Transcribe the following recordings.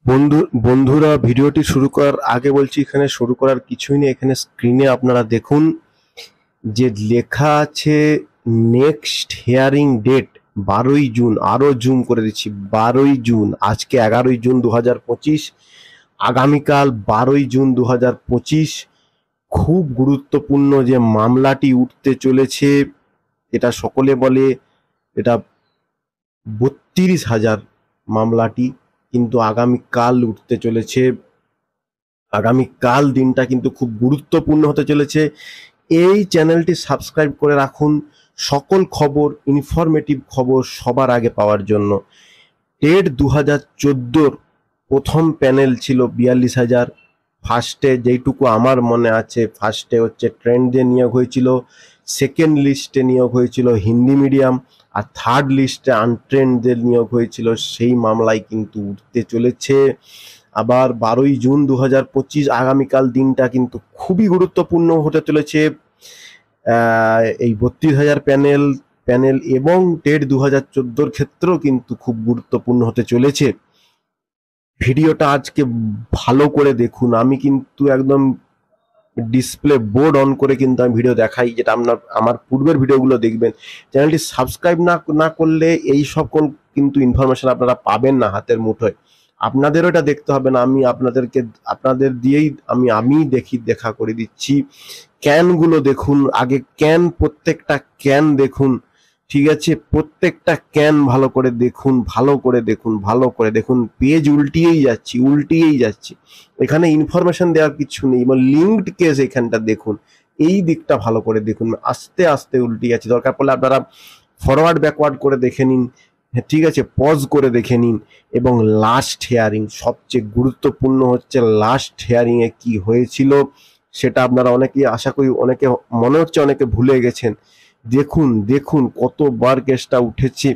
বন্ধুরা, ভিডিওটি শুরু করার আগে বলছি, এখানে শুরু করার কিছুই নেই। এখানে স্ক্রিনে আপনারা দেখুন যে লেখা আছে নেক্সট হিয়ারিং ডেট 12ই জুন। আরো জুম করে দিচ্ছি, 12ই জুন। আজকে 11ই জুন 2025, আগামীকাল 12ই জুন 2025 খুব গুরুত্বপূর্ণ যে মামলাটি উঠতে চলেছে, এটা সকলে বলে এটা 32,000 মামলাটি কিন্তু আগামীকাল উঠতে চলেছে। আগামীকাল দিনটা কিন্তু খুব গুরুত্বপূর্ণ হতে চলেছে। এই চ্যানেলটি সাবস্ক্রাইব করে রাখুন সকল খবর, ইনফরমেটিভ খবর সবার আগে পাওয়ার জন্য। টেট 2014 প্রথম প্যানেল ছিল 42,000। ফার্স্টে যেইটুকু আমার মনে আছে, ফার্স্টে হচ্ছে ট্রেন্ডে নিয়োগ হয়েছিল, সেকেন্ড লিস্টে নিয়োগ হয়েছিল হিন্দি মিডিয়াম, আর থার্ড লিস্টে আনট্রেন্ডদের নিয়োগ হয়েছিল। সেই মামলায় কিন্তু উঠতে চলেছে আবার 12ই জুন 2025। আগামীকাল দিনটা কিন্তু খুবই গুরুত্বপূর্ণ হতে চলেছে। এই 32,000 প্যানেল এবং টেট 2014 ক্ষেত্রেও কিন্তু খুব গুরুত্বপূর্ণ হতে চলেছে। ভিডিওটা আজকে ভালো করে দেখুন। আমি কিন্তু একদম ডিসপ্লে বোর্ড অন করে কিন্তু আমি ভিডিও দেখাই, যেটা আপনার আমার পূর্বের ভিডিওগুলো দেখবেন। চ্যানেলটি সাবস্ক্রাইব না করলে এই সকল কিন্তু ইনফরমেশন আপনারা পাবেন না হাতের মুঠোয়। আপনাদেরও এটা দেখতে হবে না, আমি আপনাদের দিয়েই আমি দেখা করে দিচ্ছি। ক্যানগুলো দেখুন আগে, প্রত্যেকটা ক্যান দেখুন, ঠিক আছে? প্রত্যেকটা ক্যান ভালো করে দেখুন। পেজ উল্টিয়েই যাচ্ছি। এখানে ইনফরমেশন দেওয়ার কিছু নেই, এবং লিঙ্কড কেস এখানটা দেখুন। এই দিকটা ভালো করে দেখুন, আস্তে আস্তে উল্টে যাচ্ছে। দরকার পড়লে আপনারা ফরওয়ার্ড ব্যাকওয়ার্ড করে দেখে নিন, ঠিক আছে? পজ করে দেখে নিন। এবং লাস্ট হিয়ারিং সবচেয়ে গুরুত্বপূর্ণ হচ্ছে, লাস্ট হিয়ারিং এ কি হয়েছিল সেটা আপনারা অনেকেই, আশা করি অনেকে, মনে হচ্ছে অনেকে ভুলে গেছেন। দেখুন কতবার কেসটা উঠেছে।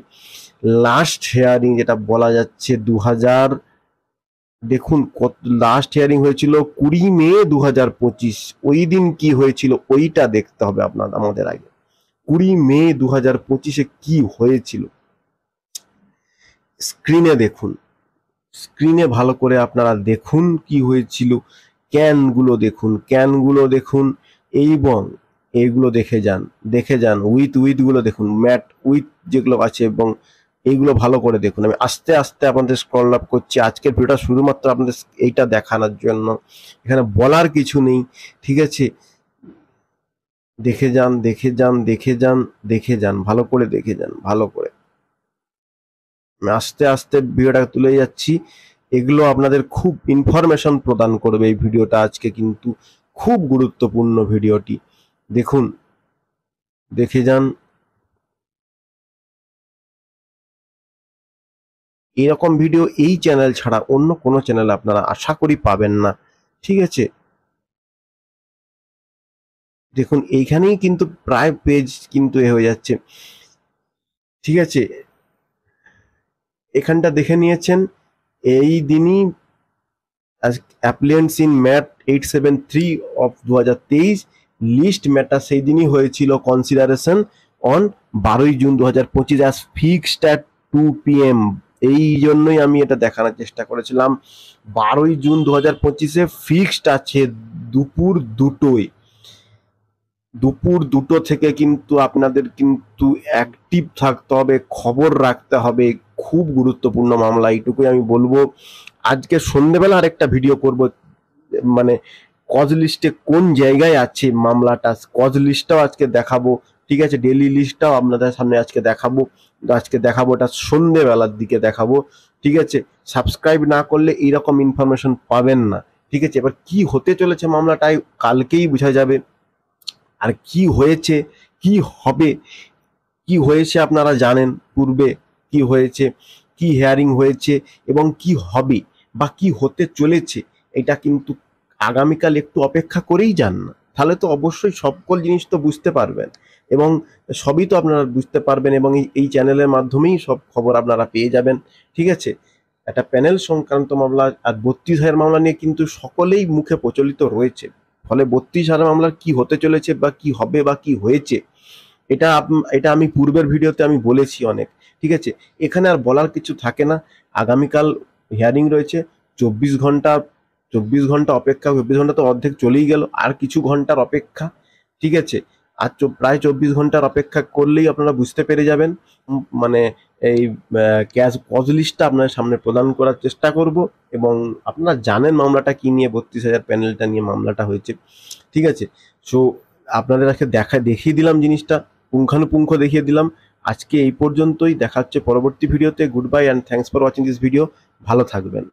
লাস্ট হিয়ারিং যেটা বলা যাচ্ছে 2000, দেখুন লাস্ট হিয়ারিং হয়েছিল 20 মে 2025। ওই দিন কি হয়েছিল ওইটা দেখতে হবে আমাদের আগে। 20 মে 2025 কি হয়েছিল স্ক্রিনে ভালো করে আপনারা দেখুন কি হয়েছিল। ক্যানগুলো দেখুন এবং এইগুলো দেখে যান উইথ গুলো দেখুন, ম্যাট উইথ যেগুলো আছে, এবং এইগুলো ভালো করে দেখুন। আমি আস্তে আস্তে আপনাদের স্ক্রল আপ করছি। আজকের ভিডিওটা শুধুমাত্র আপনাদের এইটা দেখানোর জন্য, এখানে বলার কিছু নেই, ঠিক আছে? দেখে যান ভালো করে আমি আস্তে আস্তে ভিডিওটা তুলে যাচ্ছি। এগুলো আপনাদের খুব ইনফরমেশন প্রদান করবে এই ভিডিওটা। আজকে কিন্তু খুব গুরুত্বপূর্ণ ভিডিওটি। দেখুন, দেখে যান। এরকম ভিডিও এই চ্যানেল ছাড়া অন্য কোনো চ্যানেলে আপনারা আশা করি পাবেন না, ঠিক আছে? দেখুন এইখানেই কিন্তু প্রায় পেজ কিন্তু হয়ে যাচ্ছে, ঠিক আছে? এখানটা দেখে নিয়েছেন। এই দিনই appellants in MAT 873 of 2023 list matter সেই দিনই হয়েছিল কনসিডারেশন অন 12ই June 2025 as fixed at 2 PM। এই জন্যই আমি এটা দেখানোর চেষ্টা করেছিলাম। 12ই জুন 2025 ফিক্সড আছে দুপুর দুটো থেকে কিন্তু আপনাদের কিন্তু অ্যাক্টিভ থাকতে হবে, খবর রাখতে হবে। খুব গুরুত্বপূর্ণ মামলা, এইটুকুই আমি বলবো। আজকে সন্ধ্যেবেলা আরেকটা ভিডিও করব, মানে কজ লিস্টে কোন জায়গায় আছে মামলাটা, কজ লিস্টটাও আজকে দেখাবো, ঠিক আছে? ডেলি লিস্টটাও আপনাদের সামনে আজকে দেখাবো, এটা সন্ধ্যেবেলার দিকে দেখাবো, ঠিক আছে? সাবস্ক্রাইব না করলে এইরকম ইনফরমেশন পাবেন না, ঠিক আছে? এবার কি হতে চলেছে মামলাটাই কালকেই বোঝা যাবে। আর কি হয়েছে, কি হবে, কি হয়েছে আপনারা জানেন। পূর্বে কি হয়েছে, কি হিয়ারিং হয়েছে, এবং কি হবে বা কি হতে চলেছে, এটা কিন্তু আগামীকাল একটু অপেক্ষা করেই যান না, তাহলে তো অবশ্যই সকল জিনিস তো বুঝতে পারবেন, এবং সবই তো আপনারা বুঝতে পারবেন, এবং এই চ্যানেলের মাধ্যমেই সব খবর আপনারা পেয়ে যাবেন, ঠিক আছে? একটা প্যানেল সংক্রান্ত মামলা আর 32,000 মামলা নিয়ে কিন্তু সকলেই মুখে প্রচলিত রয়েছে। ফলে 32,000 মামলার কি হতে চলেছে বা কি হবে বা কি হয়েছে, এটা আমি পূর্বের ভিডিওতে আমি বলেছি অনেক, ঠিক আছে? এখানে আর বলার কিছু থাকে না। আগামীকাল হিয়ারিং রয়েছে, 24 ঘন্টা অপেক্ষা, 24 ঘন্টা তো অর্ধেক চলেই গেল, আর কিছু ঘন্টার অপেক্ষা, ঠিক আছে। আর প্রায় 24 ঘন্টার অপেক্ষা করলেই আপনারা বুঝতে পেরে যাবেন। মানে এই ক্যাশ কজ লিস্টটা আপনার সামনে প্রদান করার চেষ্টা করব। এবং আপনারা জানেন মামলাটা কি নিয়ে, 32,000 প্যানেলটা নিয়ে মামলাটা হয়েছে, ঠিক আছে। সো আপনাদের আজকে দেখিয়ে দিলাম জিনিসটা, পুঙ্খানুপুঙ্খ দেখিয়ে দিলাম। আজকে এই পর্যন্তই, দেখা হচ্ছে পরবর্তী ভিডিওতে। Good bye and thanks for watching this video. ভালো থাকবেন।